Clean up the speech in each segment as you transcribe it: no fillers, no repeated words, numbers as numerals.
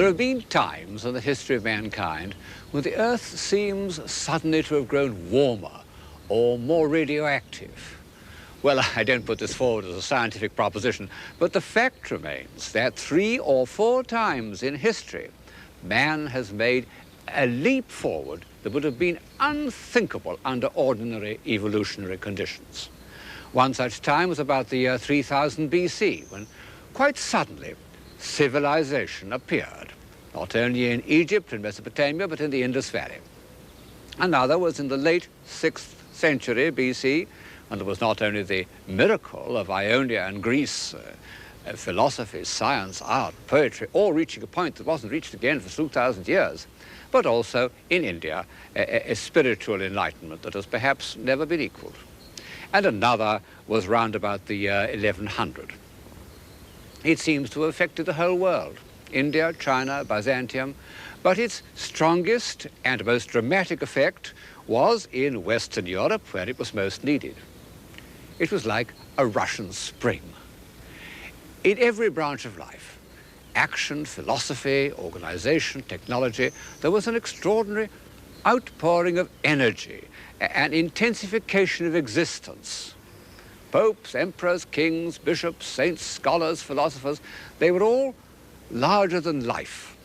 There have been times in the history of mankind when the Earth seems suddenly to have grown warmer or more radioactive. Well, I don't put this forward as a scientific proposition, but the fact remains that 3 or 4 times in history, man has made a leap forward that would have been unthinkable under ordinary evolutionary conditions. One such time was about the year 3000 BC, when quite suddenly civilization appeared, not only in Egypt and Mesopotamia, but in the Indus Valley. Another was in the late 6th century BC, when there was not only the miracle of Ionia and Greece, philosophy, science, art, poetry, all reaching a point that wasn't reached again for 2,000 years, but also in India, a spiritual enlightenment that has perhaps never been equaled. And another was round about the year 1100. It seems to have affected the whole world, India, China, Byzantium, but its strongest and most dramatic effect was in Western Europe, where it was most needed. It was like a Russian spring. In every branch of life, action, philosophy, organization, technology, there was an extraordinary outpouring of energy, an intensification of existence. Popes, emperors, kings, bishops, saints, scholars, philosophers, they were all larger than life.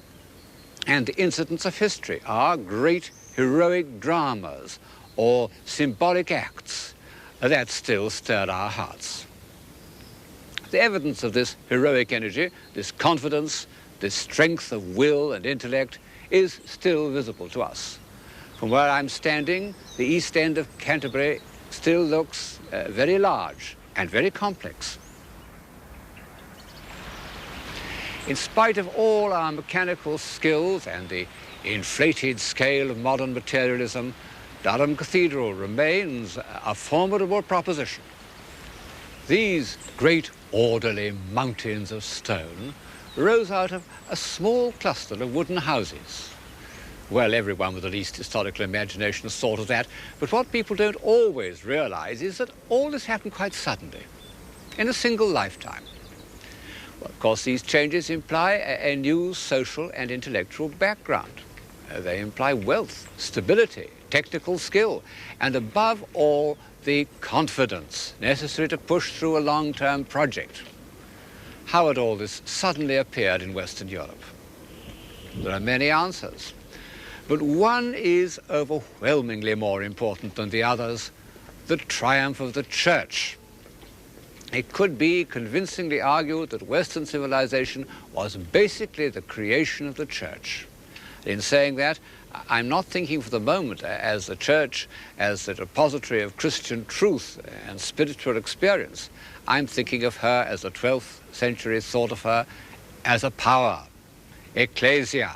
And the incidents of history are great heroic dramas or symbolic acts that still stir our hearts. The evidence of this heroic energy, this confidence, this strength of will and intellect is still visible to us. From where I'm standing, the east end of Canterbury still looks very large and very complex. In spite of all our mechanical skills and the inflated scale of modern materialism, Durham Cathedral remains a formidable proposition. These great orderly mountains of stone rose out of a small cluster of wooden houses. Well, everyone with the least historical imagination has thought of that, but what people don't always realize is that all this happened quite suddenly, in a single lifetime. Well, of course, these changes imply a new social and intellectual background. They imply wealth, stability, technical skill, and above all, the confidence necessary to push through a long-term project. How had all this suddenly appeared in Western Europe? There are many answers, but one is overwhelmingly more important than the others: the triumph of the Church. It could be convincingly argued that Western civilization was basically the creation of the Church. In saying that, I'm not thinking for the moment as the Church as the repository of Christian truth and spiritual experience. I'm thinking of her, as the 12th century thought of her, as a power, ecclesia,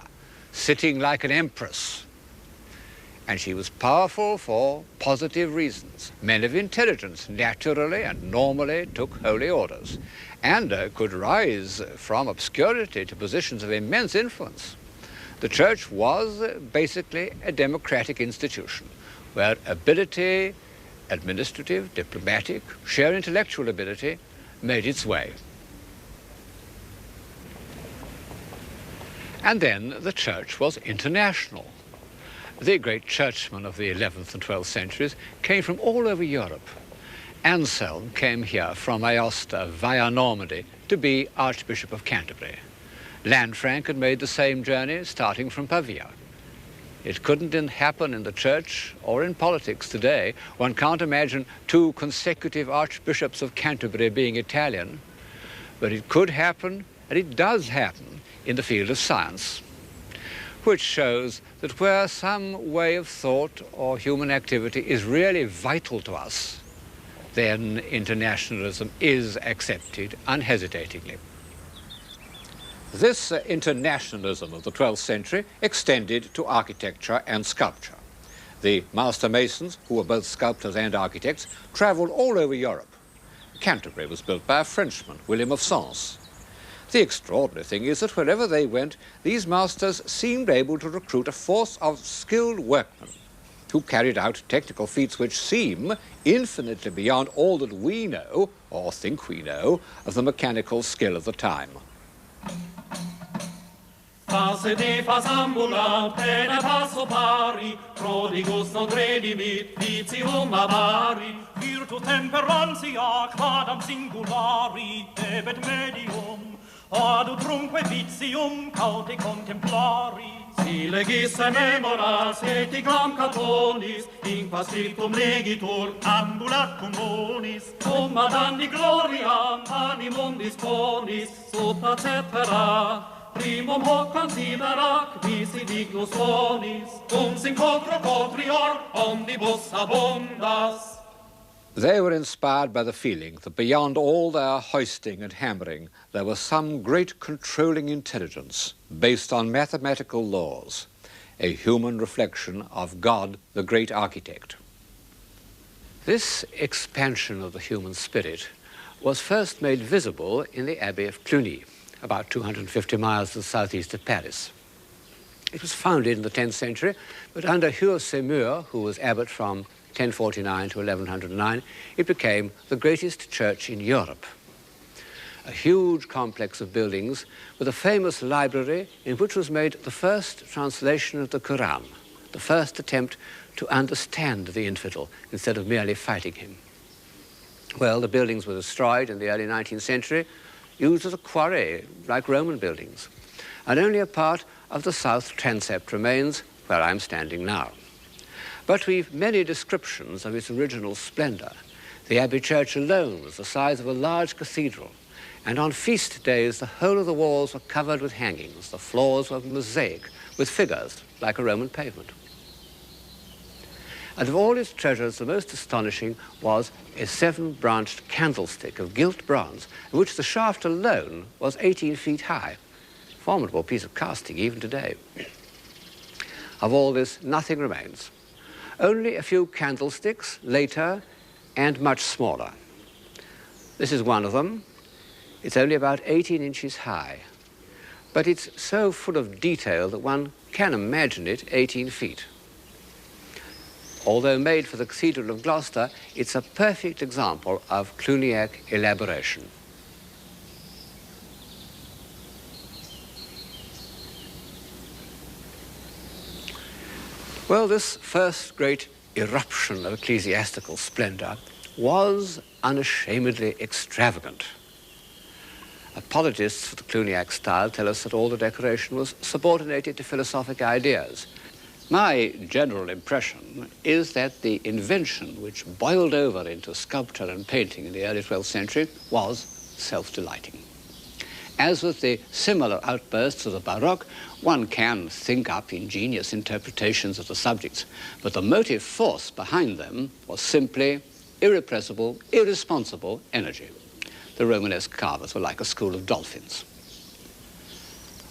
sitting like an empress. And she was powerful for positive reasons. Men of intelligence naturally and normally took holy orders and could rise from obscurity to positions of immense influence. The Church was basically a democratic institution where ability, administrative, diplomatic, sheer intellectual ability made its way. And then the Church was international. The great churchmen of the 11th and 12th centuries came from all over Europe. Anselm came here from Aosta via Normandy to be Archbishop of Canterbury. Lanfranc had made the same journey starting from Pavia. It couldn't happen in the Church or in politics today. One can't imagine 2 consecutive Archbishops of Canterbury being Italian, but it could happen, and it does happen, in the field of science, which shows that where some way of thought or human activity is really vital to us, then internationalism is accepted unhesitatingly. This internationalism of the 12th century extended to architecture and sculpture. The master masons, who were both sculptors and architects, traveled all over Europe. Canterbury was built by a Frenchman, William of Sens. The extraordinary thing is that wherever they went, these masters seemed able to recruit a force of skilled workmen who carried out technical feats which seem infinitely beyond all that we know, or think we know, of the mechanical skill of the time. Pas sede fas ambulant, pene passo pari, prodigus non redimit, vitium avari, virtus temperantia, quadam singulari, ebet medium, adutrumque vitium, caute contemplari. Si legis memoras eticam catonis, in quas scriptum legitur, ambulat cum bonis, cum adandi gloriam animum disponis, supra cetera, primum hoc considerac visi dignus bonis, cum sincopro coprior omnibus abundas. They were inspired by the feeling that beyond all their hoisting and hammering, there was some great controlling intelligence based on mathematical laws, a human reflection of God, the great architect. This expansion of the human spirit was first made visible in the Abbey of Cluny, about 250 miles to the southeast of Paris. It was founded in the 10th century, but under Hugh of Semur, who was abbot from 1049 to 1109, it became the greatest church in Europe. A huge complex of buildings with a famous library in which was made the first translation of the Quran, the first attempt to understand the infidel instead of merely fighting him. Well, the buildings were destroyed in the early 19th century, used as a quarry like Roman buildings, and only a part of the south transept remains where I'm standing now. But we've many descriptions of its original splendor. The Abbey Church alone was the size of a large cathedral, and on feast days the whole of the walls were covered with hangings. The floors were mosaic with figures like a Roman pavement. And of all its treasures, the most astonishing was a 7-branched candlestick of gilt bronze, in which the shaft alone was 18 feet high. Formidable piece of casting even today. Of all this, nothing remains. Only a few candlesticks, later and much smaller. This is one of them. It's only about 18 inches high, but it's so full of detail that one can imagine it 18 feet. Although made for the Cathedral of Gloucester, it's a perfect example of Cluniac elaboration. Well, this first great eruption of ecclesiastical splendor was unashamedly extravagant. Apologists for the Cluniac style tell us that all the decoration was subordinated to philosophic ideas. My general impression is that the invention which boiled over into sculpture and painting in the early 12th century was self-delighting. As with the similar outbursts of the Baroque, one can think up ingenious interpretations of the subjects, but the motive force behind them was simply irrepressible, irresponsible energy. The Romanesque carvers were like a school of dolphins.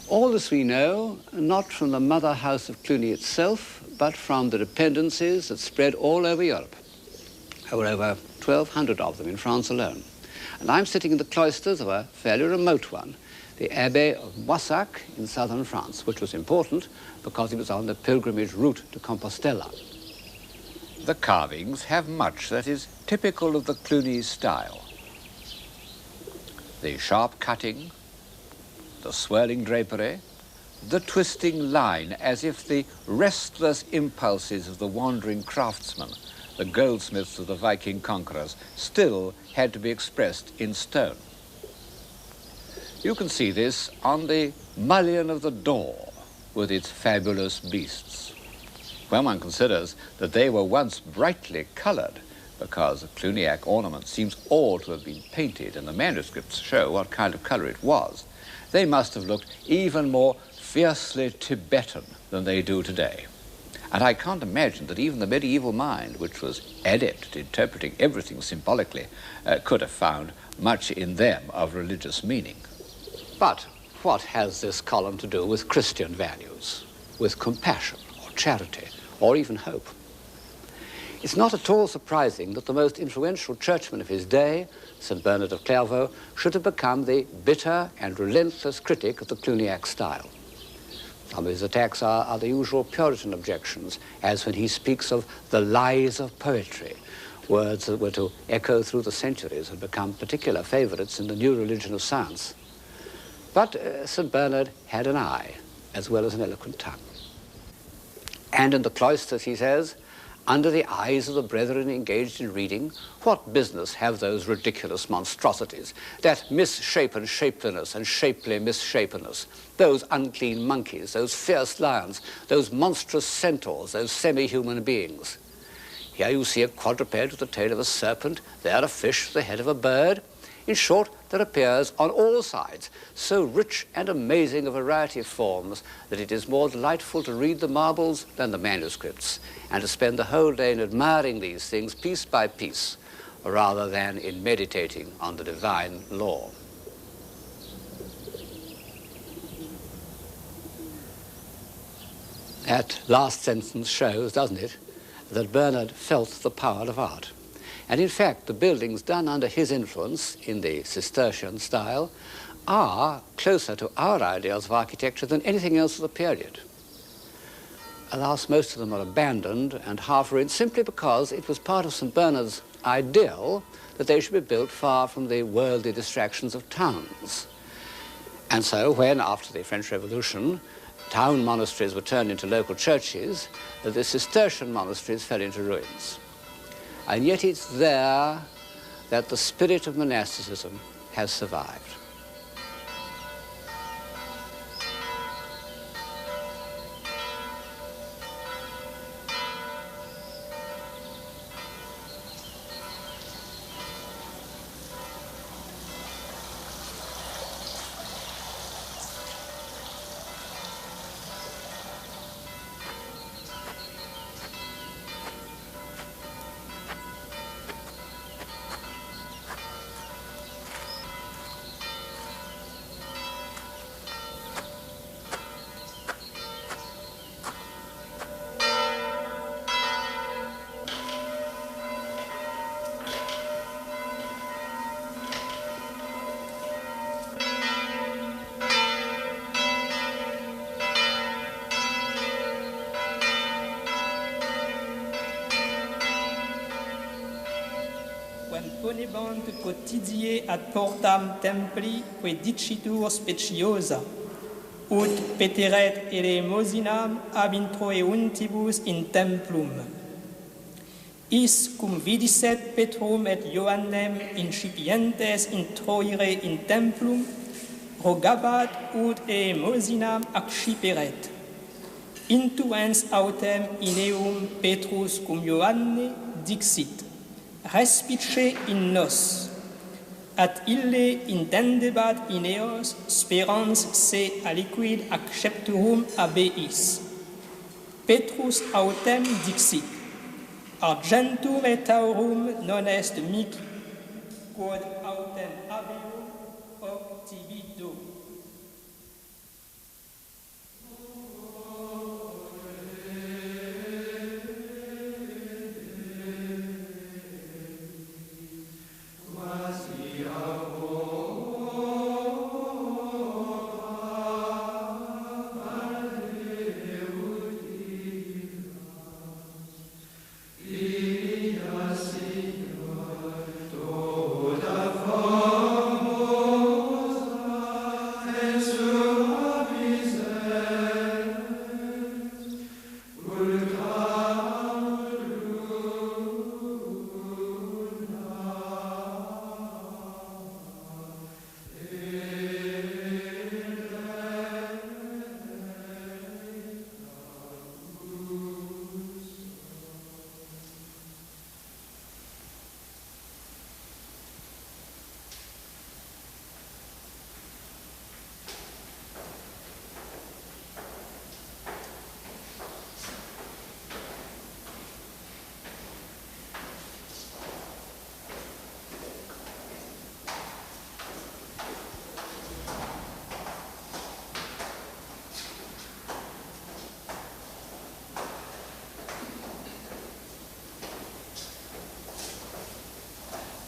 All this we know, not from the mother house of Cluny itself, but from the dependencies that spread all over Europe. There were over 1,200 of them in France alone. And I'm sitting in the cloisters of a fairly remote one, the Abbey of Moissac in southern France, which was important because it was on the pilgrimage route to Compostela. The carvings have much that is typical of the Cluny style. The sharp cutting, the swirling drapery, the twisting line, as if the restless impulses of the wandering craftsmen, the goldsmiths of the Viking conquerors, still had to be expressed in stone. You can see this on the mullion of the door with its fabulous beasts. When one considers that they were once brightly colored, because the Cluniac ornament seems all to have been painted, and the manuscripts show what kind of color it was, they must have looked even more fiercely Tibetan than they do today. And I can't imagine that even the medieval mind, which was adept at interpreting everything symbolically, could have found much in them of religious meaning. But what has this column to do with Christian values, with compassion or charity or even hope? It's not at all surprising that the most influential churchman of his day, St. Bernard of Clairvaux, should have become the bitter and relentless critic of the Cluniac style. Some of his attacks are the usual Puritan objections, as when he speaks of the lies of poetry, words that were to echo through the centuries and become particular favorites in the new religion of science. But St. Bernard had an eye, as well as an eloquent tongue. And in the cloisters, he says, under the eyes of the brethren engaged in reading, what business have those ridiculous monstrosities, that misshapen shapeliness and shapely misshapenness, those unclean monkeys, those fierce lions, those monstrous centaurs, those semi-human beings? Here you see a quadruped with the tail of a serpent, there a fish with the head of a bird. In short, there appears on all sides so rich and amazing a variety of forms that it is more delightful to read the marbles than the manuscripts, and to spend the whole day in admiring these things piece by piece, rather than in meditating on the divine law. That last sentence shows, doesn't it, that Bernard felt the power of art. And in fact, the buildings done under his influence in the Cistercian style are closer to our ideals of architecture than anything else of the period. Alas, most of them are abandoned and half ruined simply because it was part of St. Bernard's ideal that they should be built far from the worldly distractions of towns. And so when, after the French Revolution, town monasteries were turned into local churches, the Cistercian monasteries fell into ruins. And yet it's there that the spirit of monasticism has survived. Ponebant quotidie ad portam templi que dicitur speciosa, ut peteret elemosinam ab introeuntibus in templum. Is cum vidisset Petrum et Ioannem incipientes introire in templum, rogabat ut elemosinam acciperet. Intuens autem in eum Petrus cum Ioanne dixit: respice in nos, at ille intendebat in eos sperans se aliquid accepturum abeis. Petrus autem dixit: argentum et aurum non est mihi, quod autem habeo obtibido.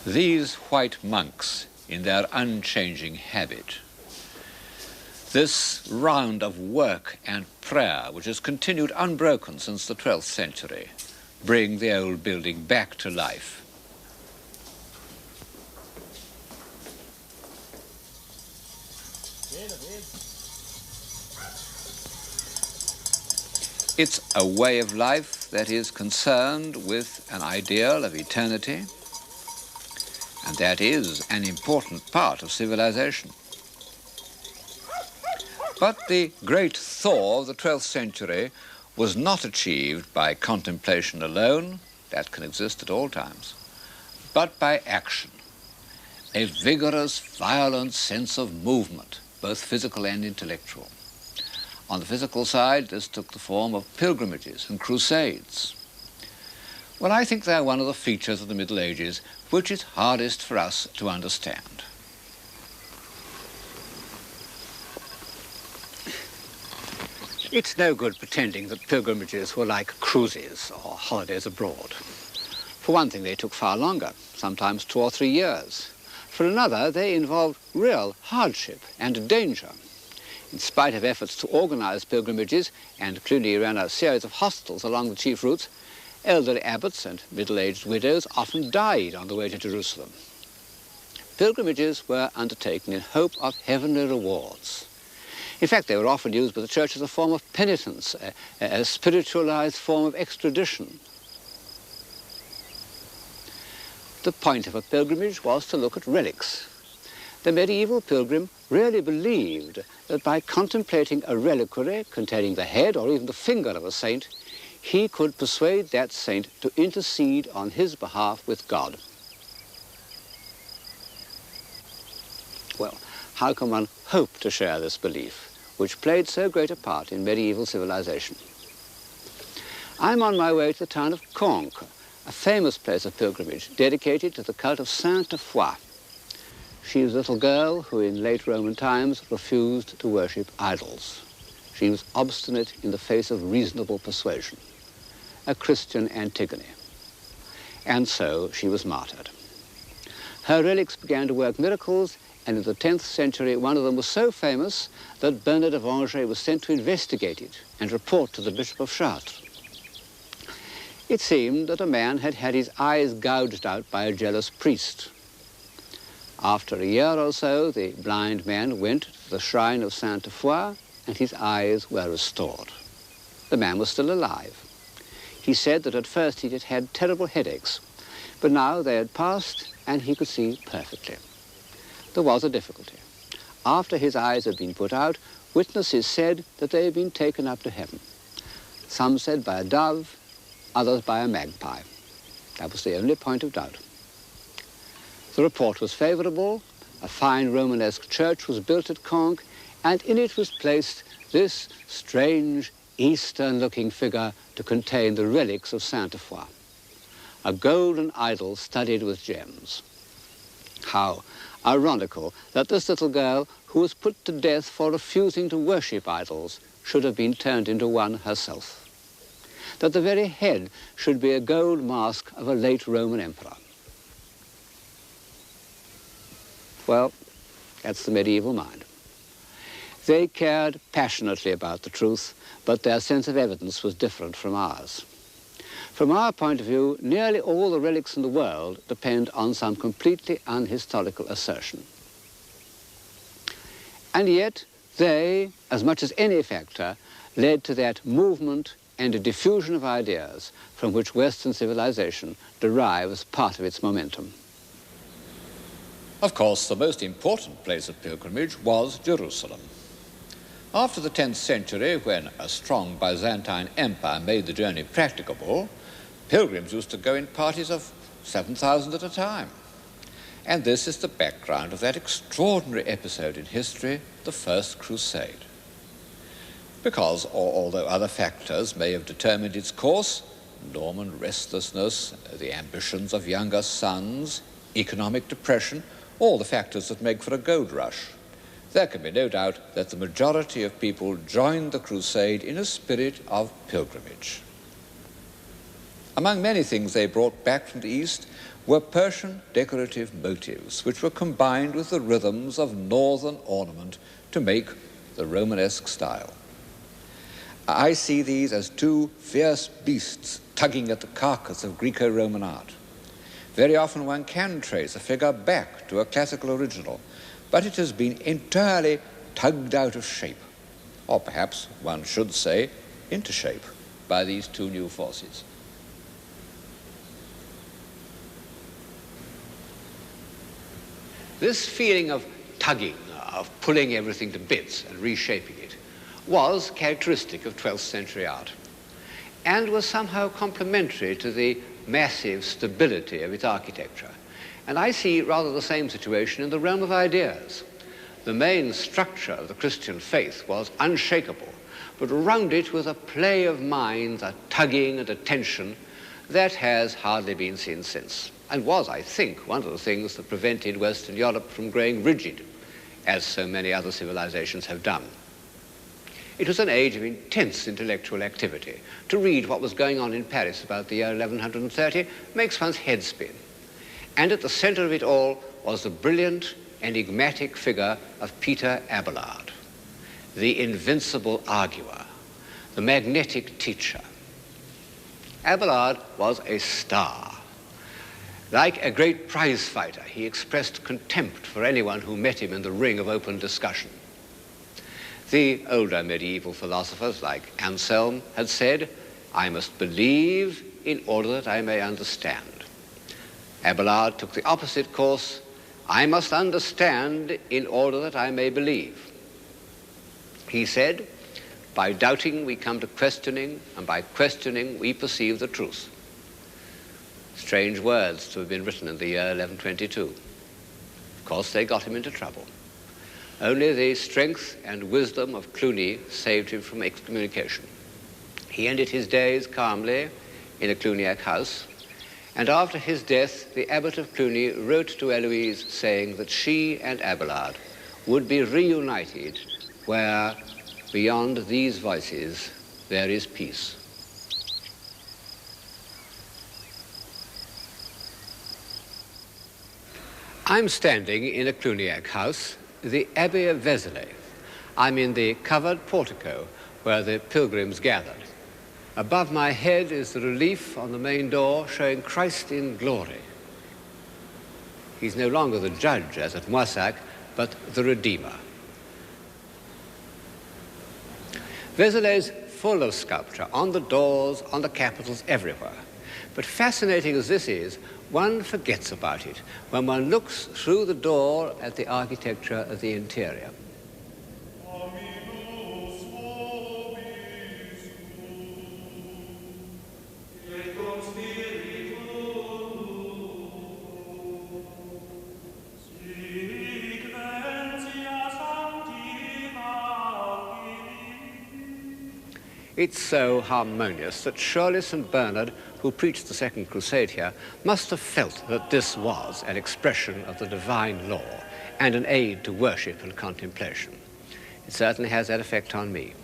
These white monks in their unchanging habit, this round of work and prayer which has continued unbroken since the 12th century, bring the old building back to life. It's a way of life that is concerned with an ideal of eternity, and that is an important part of civilization. But the great thaw of the 12th century was not achieved by contemplation alone, that can exist at all times, but by action, a vigorous, violent sense of movement, both physical and intellectual. On the physical side, this took the form of pilgrimages and crusades. Well, I think they're one of the features of the Middle Ages which is hardest for us to understand. It's no good pretending that pilgrimages were like cruises or holidays abroad. For one thing, they took far longer, sometimes 2 or 3 years. For another, they involved real hardship and danger. In spite of efforts to organize pilgrimages, and Cluny ran a series of hostels along the chief routes, elderly abbots and middle-aged widows often died on the way to Jerusalem. Pilgrimages were undertaken in hope of heavenly rewards. In fact, they were often used by the church as a form of penitence, a spiritualized form of extradition. The point of a pilgrimage was to look at relics. The medieval pilgrim really believed that by contemplating a reliquary containing the head or even the finger of a saint, he could persuade that saint to intercede on his behalf with God. Well, how can one hope to share this belief, which played so great a part in medieval civilization? I'm on my way to the town of Conques, a famous place of pilgrimage dedicated to the cult of Sainte-Foy. She was a little girl who in late Roman times refused to worship idols. She was obstinate in the face of reasonable persuasion, a Christian Antigone. And so she was martyred. Her relics began to work miracles, and in the 10th century one of them was so famous that Bernard of Angers was sent to investigate it and report to the Bishop of Chartres. It seemed that a man had had his eyes gouged out by a jealous priest. After a year or so, the blind man went to the shrine of Sainte-Foy, and his eyes were restored. The man was still alive. He said that at first he had had terrible headaches, but now they had passed and he could see perfectly. There was a difficulty. After his eyes had been put out, witnesses said that they had been taken up to heaven. Some said by a dove, others by a magpie. That was the only point of doubt. The report was favorable. A fine Romanesque church was built at Conques, and in it was placed this strange Eastern-looking figure to contain the relics of Sainte-Foy, a golden idol studded with gems. How ironical that this little girl, who was put to death for refusing to worship idols, should have been turned into one herself. That the very head should be a gold mask of a late Roman emperor. Well, that's the medieval mind. They cared passionately about the truth, but their sense of evidence was different from ours. From our point of view, nearly all the relics in the world depend on some completely unhistorical assertion. And yet, they, as much as any factor, led to that movement and a diffusion of ideas from which Western civilization derives part of its momentum. Of course, the most important place of pilgrimage was Jerusalem. After the 10th century, when a strong Byzantine empire made the journey practicable, pilgrims used to go in parties of 7,000 at a time. And this is the background of that extraordinary episode in history, the First Crusade. Because, although other factors may have determined its course, Norman restlessness, the ambitions of younger sons, economic depression, all the factors that make for a gold rush, there can be no doubt that the majority of people joined the crusade in a spirit of pilgrimage. Among many things they brought back from the East were Persian decorative motifs, which were combined with the rhythms of northern ornament to make the Romanesque style. I see these as two fierce beasts tugging at the carcass of Greco-Roman art. Very often one can trace a figure back to a classical original, but it has been entirely tugged out of shape, or perhaps one should say into shape. by these two new forces. This feeling of tugging, of pulling everything to bits and reshaping it, was characteristic of 12th century art and was somehow complementary to the massive stability of its architecture. And I see rather the same situation in the realm of ideas. The main structure of the Christian faith was unshakable, but around it was a play of minds, a tugging and a tension that has hardly been seen since, and was, I think, one of the things that prevented Western Europe from growing rigid, as so many other civilizations have done. It was an age of intense intellectual activity. To read what was going on in Paris about the year 1130 makes one's head spin. And at the center of it all was the brilliant, enigmatic figure of Peter Abelard, the invincible arguer, the magnetic teacher. Abelard was a star. Like a great prize fighter, he expressed contempt for anyone who met him in the ring of open discussion. The older medieval philosophers, like Anselm, had said, "I must believe in order that I may understand." Abelard took the opposite course. "I must understand in order that I may believe." He said, "By doubting we come to questioning, and by questioning we perceive the truth." Strange words to have been written in the year 1122. Of course, they got him into trouble. Only the strength and wisdom of Cluny saved him from excommunication. He ended his days calmly in a Cluniac house, and after his death, the abbot of Cluny wrote to Eloise saying that she and Abelard would be reunited where, beyond these voices, there is peace. I'm standing in a Cluniac house, the Abbey of Vézelay. I'm in the covered portico where the pilgrims gathered. Above my head is the relief on the main door showing Christ in glory. He's no longer the judge, as at Moissac, but the Redeemer. Vézelay's full of sculpture, on the doors, on the capitals, everywhere. But fascinating as this is, one forgets about it when one looks through the door at the architecture of the interior. It's so harmonious that Shirley St. Bernard, who preached the Second Crusade here, must have felt that this was an expression of the divine law and an aid to worship and contemplation. It certainly has that effect on me.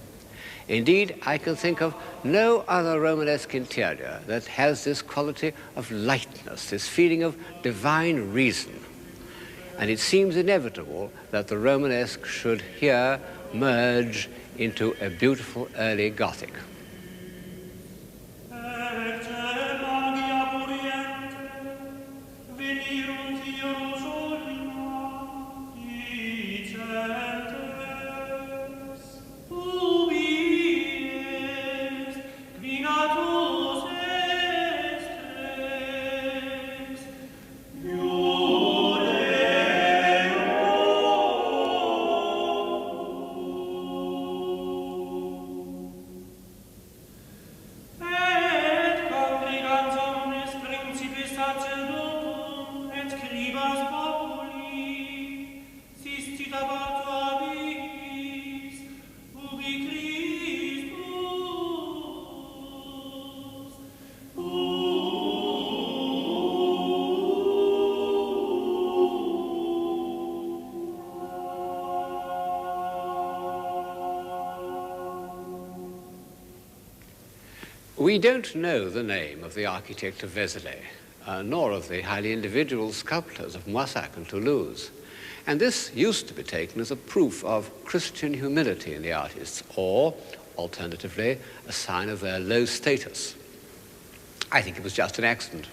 Indeed, I can think of no other Romanesque interior that has this quality of lightness, this feeling of divine reason. And it seems inevitable that the Romanesque should here merge into a beautiful early Gothic. We don't know the name of the architect of Vézelay, nor of the highly individual sculptors of Moissac and Toulouse. And this used to be taken as a proof of Christian humility in the artists, or, alternatively, a sign of their low status. I think it was just an accident,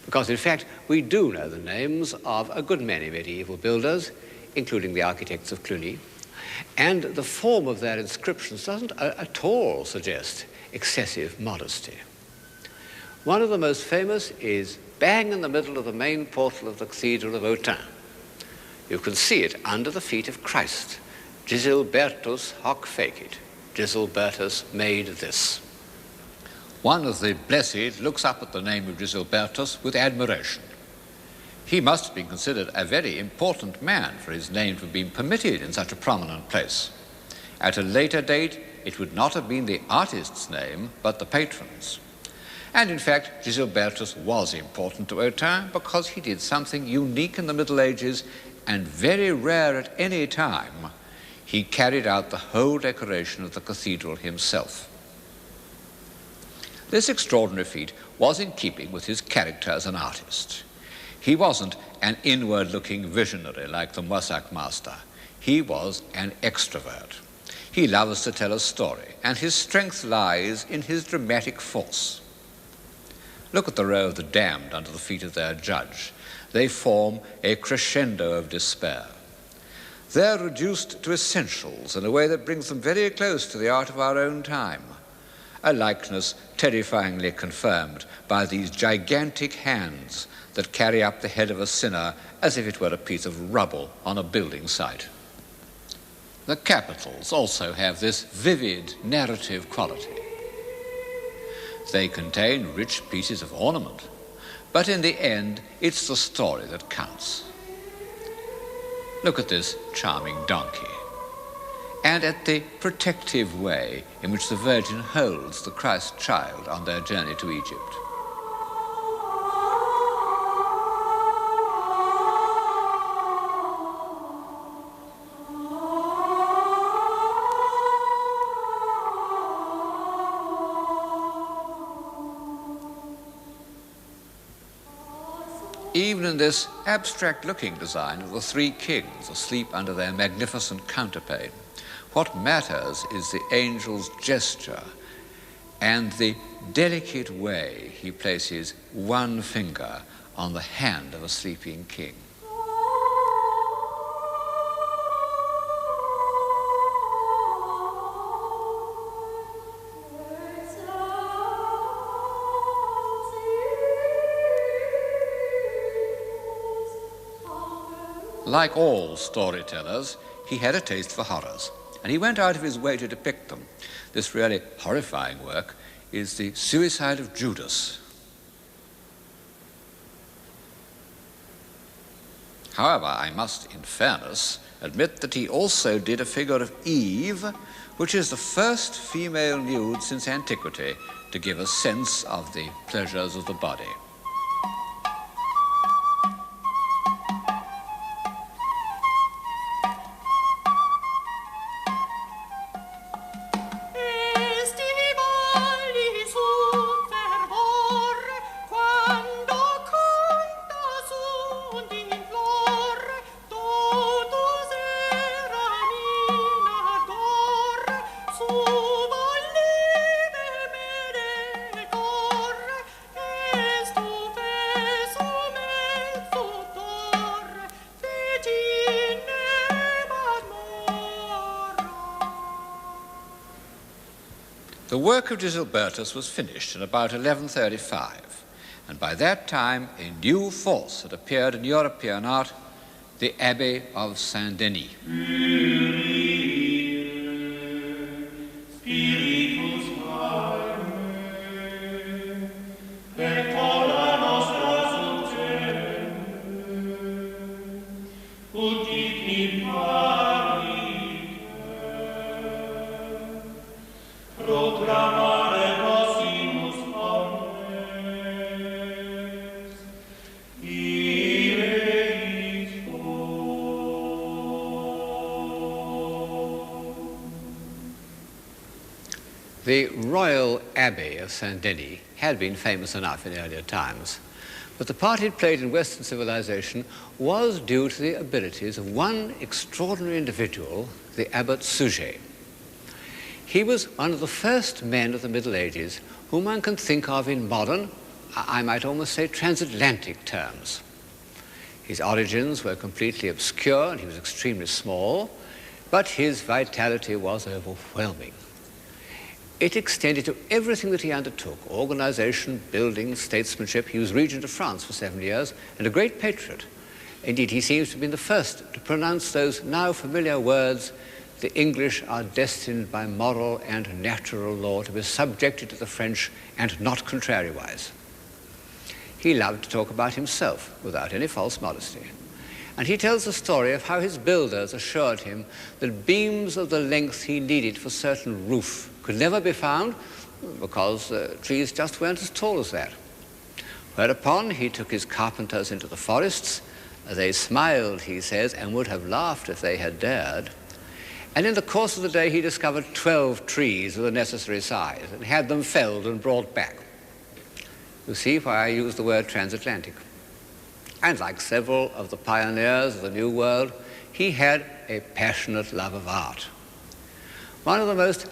because in fact we do know the names of a good many medieval builders, including the architects of Cluny, and the form of their inscriptions doesn't at all suggest excessive modesty. One of the most famous is bang in the middle of the main portal of the Cathedral of Autun. You can see it under the feet of Christ. Gisilbertus hoc fecit. Gisilbertus made this. One of the blessed looks up at the name of Gisilbertus with admiration. He must have been considered a very important man for his name to have been permitted in such a prominent place. At a later date, it would not have been the artist's name, but the patron's. And in fact, Gisilbertus was important to Autun because he did something unique in the Middle Ages and very rare at any time. He carried out the whole decoration of the cathedral himself. This extraordinary feat was in keeping with his character as an artist. He wasn't an inward-looking visionary like the Moissac master. He was an extrovert. He loves to tell a story, and his strength lies in his dramatic force. Look at the row of the damned under the feet of their judge. They form a crescendo of despair. They're reduced to essentials in a way that brings them very close to the art of our own time, a likeness terrifyingly confirmed by these gigantic hands that carry up the head of a sinner as if it were a piece of rubble on a building site. The capitals also have this vivid narrative quality. They contain rich pieces of ornament, but in the end, it's the story that counts. Look at this charming donkey, and at the protective way in which the Virgin holds the Christ child on their journey to Egypt. Even in this abstract-looking design of the three kings asleep under their magnificent counterpane, what matters is the angel's gesture and the delicate way he places one finger on the hand of a sleeping king. Like all storytellers, he had a taste for horrors, and he went out of his way to depict them. This really horrifying work is the Suicide of Judas. However, I must, in fairness, admit that he also did a figure of Eve, which is the first female nude since antiquity to give a sense of the pleasures of the body. The work of Gisilbertus was finished in about 1135, and by that time a new force had appeared in European art, the Abbey of Saint-Denis. The Royal Abbey of Saint-Denis had been famous enough in earlier times, but the part it played in Western civilization was due to the abilities of one extraordinary individual, the Abbot Suger. He was one of the first men of the Middle Ages whom one can think of in modern, I might almost say transatlantic terms. His origins were completely obscure and he was extremely small, but his vitality was overwhelming. It extended to everything that he undertook, organization, building, statesmanship. He was regent of France for 7 years and a great patriot. Indeed, he seems to have been the first to pronounce those now familiar words, "The English are destined by moral and natural law to be subjected to the French and not contrariwise." He loved to talk about himself without any false modesty. And he tells the story of how his builders assured him that beams of the length he needed for certain roof could never be found because trees just weren't as tall as that. Whereupon he took his carpenters into the forests. They smiled, he says, and would have laughed if they had dared. And in the course of the day he discovered 12 trees of the necessary size and had them felled and brought back. You see why I use the word transatlantic. And like several of the pioneers of the New World, he had a passionate love of art. One of the most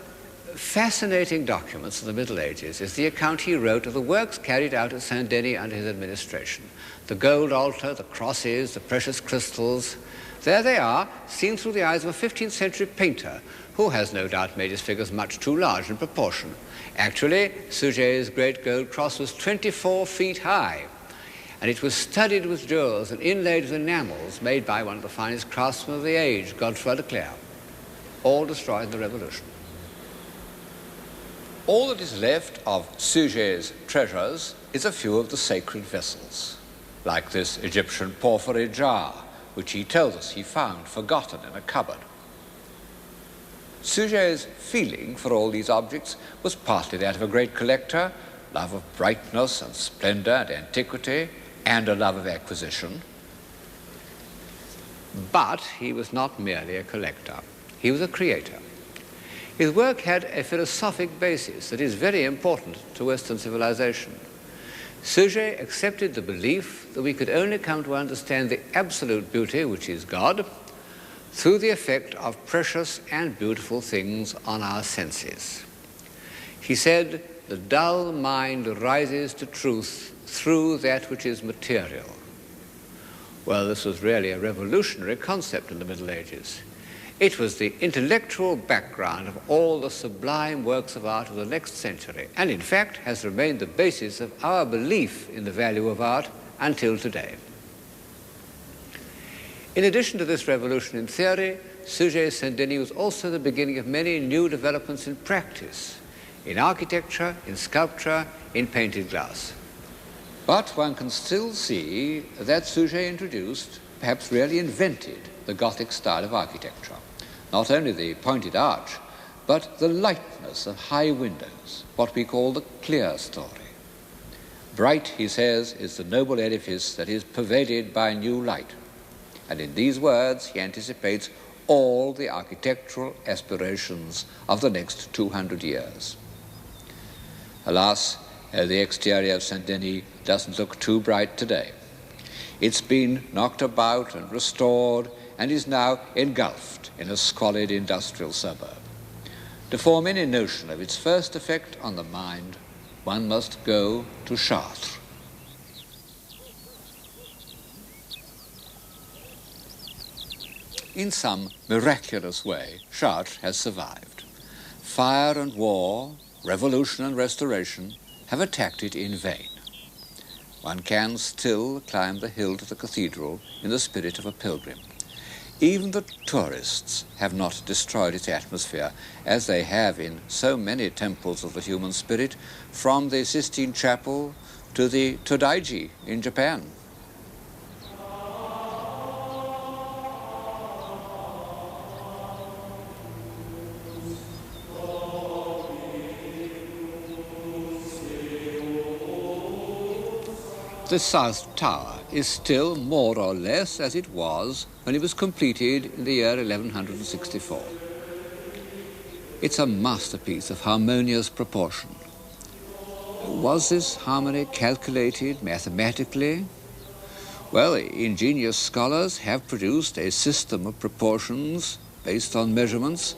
fascinating documents of the Middle Ages is the account he wrote of the works carried out at Saint-Denis under his administration. The gold altar, the crosses, the precious crystals. There they are, seen through the eyes of a 15th century painter who has no doubt made his figures much too large in proportion. Actually, Suger's great gold cross was 24 feet high, and it was studded with jewels and inlaid with enamels made by one of the finest craftsmen of the age, Godefroy de Clerc, all destroyed in the Revolution. All that is left of Suger's treasures is a few of the sacred vessels, like this Egyptian porphyry jar, which he tells us he found forgotten in a cupboard. Suger's feeling for all these objects was partly that of a great collector, love of brightness and splendor and antiquity, and a love of acquisition. But he was not merely a collector. He was a creator. His work had a philosophic basis that is very important to Western civilization. Suger accepted the belief that we could only come to understand the absolute beauty, which is God, through the effect of precious and beautiful things on our senses. He said, "The dull mind rises to truth through that which is material." Well, this was really a revolutionary concept in the Middle Ages. It was the intellectual background of all the sublime works of art of the next century, and in fact has remained the basis of our belief in the value of art until today. In addition to this revolution in theory, Suger's Saint-Denis was also the beginning of many new developments in practice, in architecture, in sculpture, in painted glass. But one can still see that Suger introduced, perhaps really invented, the Gothic style of architecture. Not only the pointed arch, but the lightness of high windows, what we call the clear story. Bright, he says, is the noble edifice that is pervaded by new light. And in these words, he anticipates all the architectural aspirations of the next 200 years. Alas, the exterior of Saint-Denis doesn't look too bright today. It's been knocked about and restored and is now engulfed in a squalid industrial suburb. To form any notion of its first effect on the mind, one must go to Chartres. In some miraculous way, Chartres has survived. Fire and war, revolution and restoration have attacked it in vain. One can still climb the hill to the cathedral in the spirit of a pilgrim. Even the tourists have not destroyed its atmosphere, as they have in so many temples of the human spirit, from the Sistine Chapel to the Todaiji in Japan. The South Tower is still more or less as it was when it was completed in the year 1164. It's a masterpiece of harmonious proportion. Was this harmony calculated mathematically? Well, ingenious scholars have produced a system of proportions based on measurements,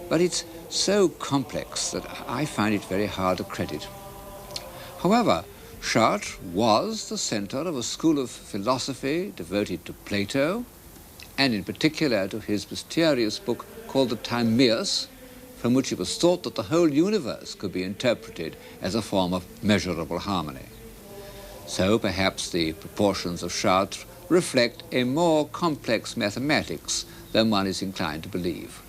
but it's so complex that I find it very hard to credit. However, Chartres was the center of a school of philosophy devoted to Plato, and in particular to his mysterious book called the Timaeus, from which it was thought that the whole universe could be interpreted as a form of measurable harmony. So perhaps the proportions of Chartres reflect a more complex mathematics than one is inclined to believe.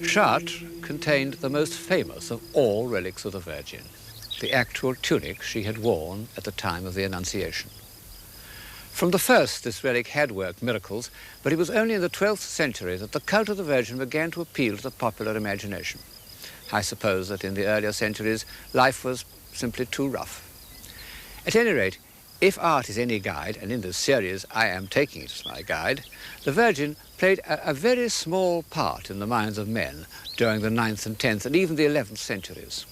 Chartres contained the most famous of all relics of the Virgin, the actual tunic she had worn at the time of the Annunciation. From the first, this relic had worked miracles, but it was only in the 12th century that the cult of the Virgin began to appeal to the popular imagination. I suppose that in the earlier centuries, life was simply too rough. At any rate, if art is any guide, and in this series I am taking it as my guide, the Virgin played a very small part in the minds of men during the 9th and 10th and even the 11th centuries.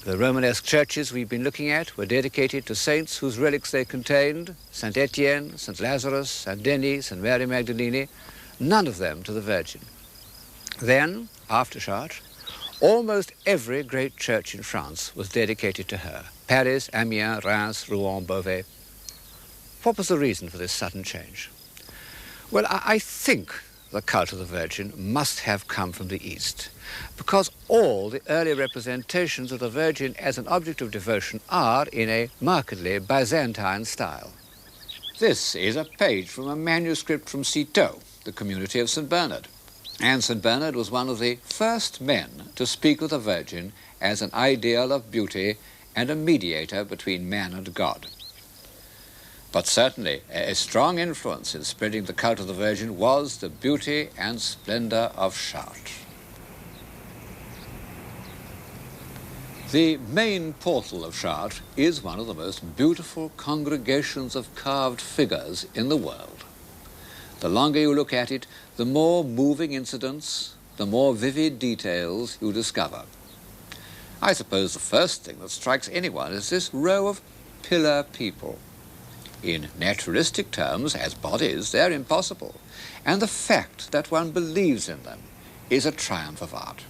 The Romanesque churches we've been looking at were dedicated to saints whose relics they contained, Saint Etienne, Saint Lazarus, Saint Denis, Saint Mary Magdalene, none of them to the Virgin. Then, after Chartres, almost every great church in France was dedicated to her. Paris, Amiens, Reims, Rouen, Beauvais. What was the reason for this sudden change? Well, I think the cult of the Virgin must have come from the East, because all the early representations of the Virgin as an object of devotion are in a markedly Byzantine style. This is a page from a manuscript from Citeaux, the community of St. Bernard. And St. Bernard was one of the first men to speak of the Virgin as an ideal of beauty and a mediator between man and God. But certainly a strong influence in spreading the cult of the Virgin was the beauty and splendor of Chartres. The main portal of Chartres is one of the most beautiful congregations of carved figures in the world. The longer you look at it, the more moving incidents, the more vivid details you discover. I suppose the first thing that strikes anyone is this row of pillar people. In naturalistic terms, as bodies, they're impossible, and the fact that one believes in them is a triumph of art.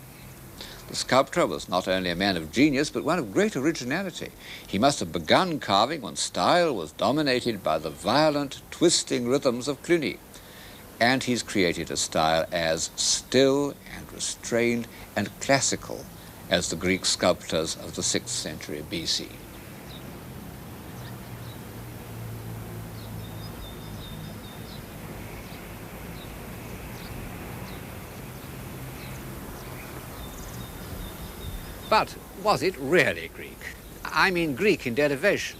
The sculptor was not only a man of genius, but one of great originality. He must have begun carving when style was dominated by the violent, twisting rhythms of Cluny, and he's created a style as still and restrained and classical as the Greek sculptors of the 6th century BC. But was it really Greek? I mean Greek in derivation.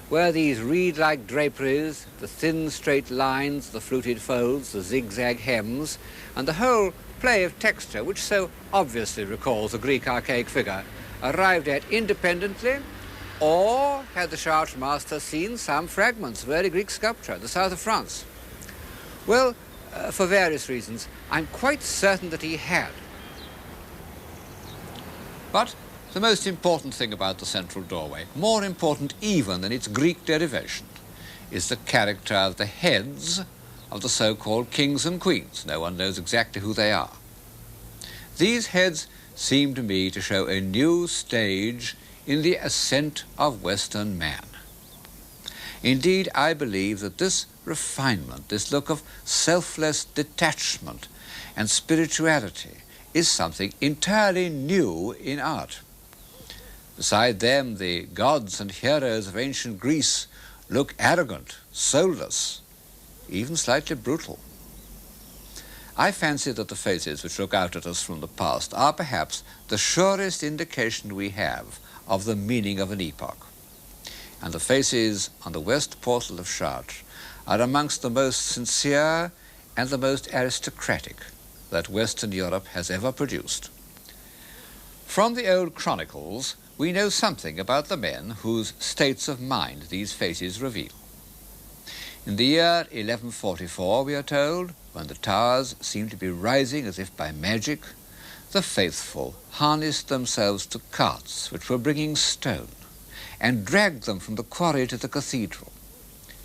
Were these reed-like draperies, the thin straight lines, the fluted folds, the zigzag hems, and the whole play of texture, which so obviously recalls a Greek archaic figure, arrived at independently, or had the Chartres master seen some fragments of early Greek sculpture in the south of France? Well, for various reasons, I'm quite certain that he had. But the most important thing about the central doorway, more important even than its Greek derivation, is the character of the heads of the so-called kings and queens. No one knows exactly who they are. These heads seem to me to show a new stage in the ascent of Western man. Indeed, I believe that this refinement, this look of selfless detachment and spirituality is something entirely new in art. Beside them, the gods and heroes of ancient Greece look arrogant, soulless, even slightly brutal. I fancy that the faces which look out at us from the past are perhaps the surest indication we have of the meaning of an epoch. And the faces on the west portal of Chartres are amongst the most sincere and the most aristocratic that Western Europe has ever produced. From the old chronicles, we know something about the men whose states of mind these faces reveal. In the year 1144, we are told, when the towers seemed to be rising as if by magic, the faithful harnessed themselves to carts which were bringing stone and dragged them from the quarry to the cathedral.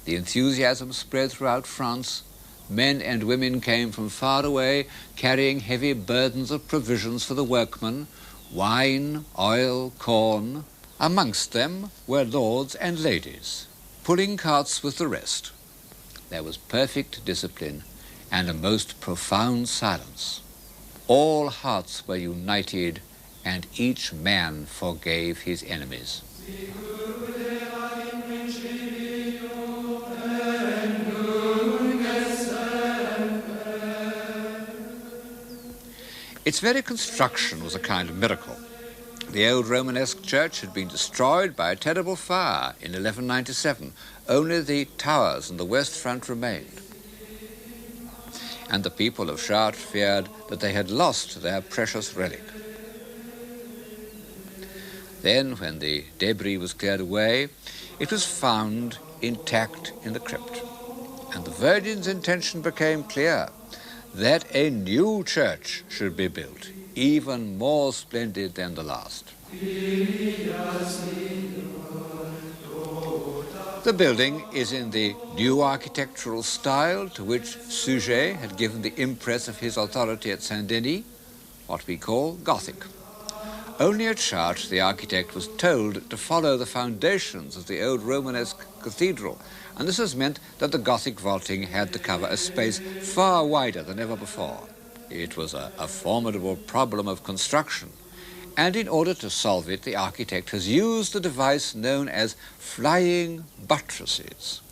The enthusiasm spread throughout France. Men and women came from far away, carrying heavy burdens of provisions for the workmen, wine, oil, corn, Amongst them were lords and ladies, pulling carts with the rest. There was perfect discipline and a most profound silence. All hearts were united, and each man forgave his enemies. Its very construction was a kind of miracle. The old Romanesque church had been destroyed by a terrible fire in 1197. Only the towers and the west front remained. And the people of Chartres feared that they had lost their precious relic. Then, when the debris was cleared away, it was found intact in the crypt. And the Virgin's intention became clear, that a new church should be built, even more splendid than the last. The building is in the new architectural style to which Suger had given the impress of his authority at Saint-Denis, what we call Gothic. Only at Chartres the architect was told to follow the foundations of the old Romanesque cathedral, and this has meant that the Gothic vaulting had to cover a space far wider than ever before. It was a formidable problem of construction, and in order to solve it, the architect has used the device known as flying buttresses,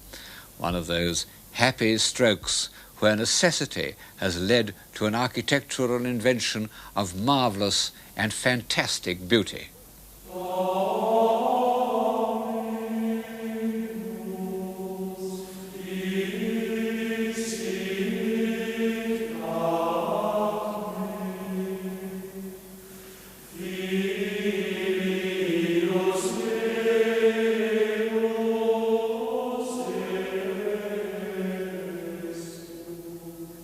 one of those happy strokes where necessity has led to an architectural invention of marvelous and fantastic beauty.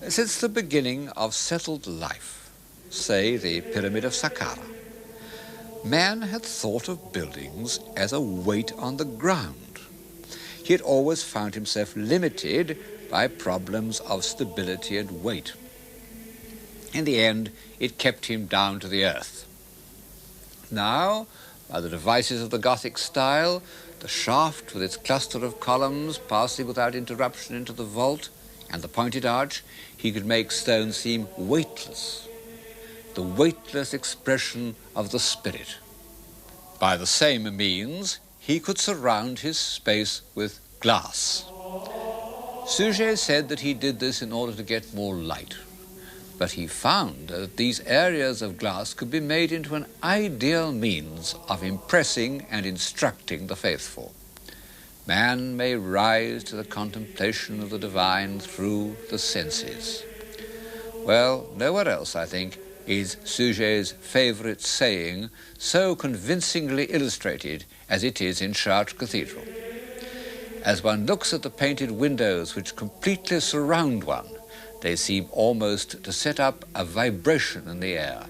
Since the beginning of settled life, say the Pyramid of Saqqara, man had thought of buildings as a weight on the ground. He had always found himself limited by problems of stability and weight. In the end, it kept him down to the earth. Now, by the devices of the Gothic style, the shaft with its cluster of columns passing without interruption into the vault, and the pointed arch, he could make stone seem weightless, the weightless expression of the spirit. By the same means, he could surround his space with glass. Suger said that he did this in order to get more light, but he found that these areas of glass could be made into an ideal means of impressing and instructing the faithful. Man may rise to the contemplation of the divine through the senses. Well, nowhere else, I think, is Suger's favorite saying so convincingly illustrated as it is in Chartres Cathedral. As one looks at the painted windows which completely surround one, they seem almost to set up a vibration in the air.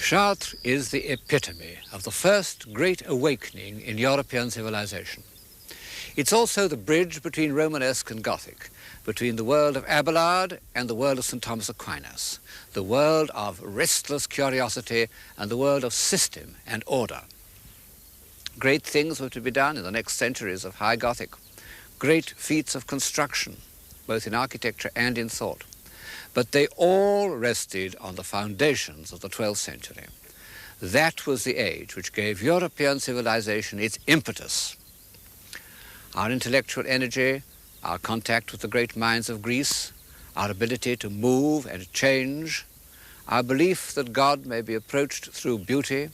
Chartres is the epitome of the first great awakening in European civilization. It's also the bridge between Romanesque and Gothic, between the world of Abelard and the world of St. Thomas Aquinas, the world of restless curiosity and the world of system and order. Great things were to be done in the next centuries of High Gothic, great feats of construction, both in architecture and in thought. But they all rested on the foundations of the 12th century. That was the age which gave European civilization its impetus. Our intellectual energy, our contact with the great minds of Greece, our ability to move and change, our belief that God may be approached through beauty,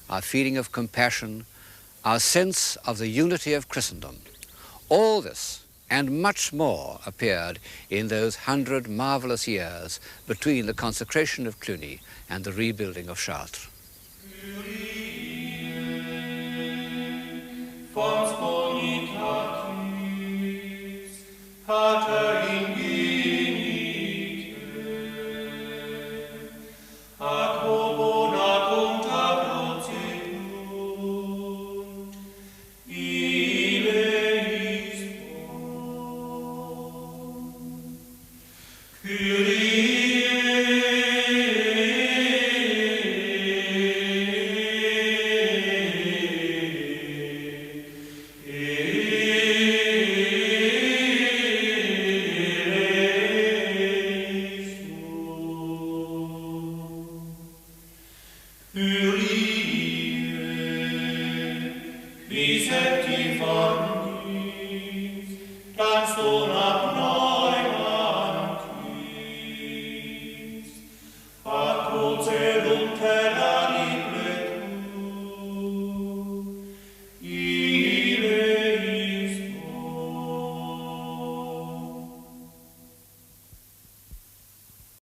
our feeling of compassion, our sense of the unity of Christendom, all this and much more appeared in those 100 marvelous years between the consecration of Cluny and the rebuilding of Chartres. Vicepti formis, transdona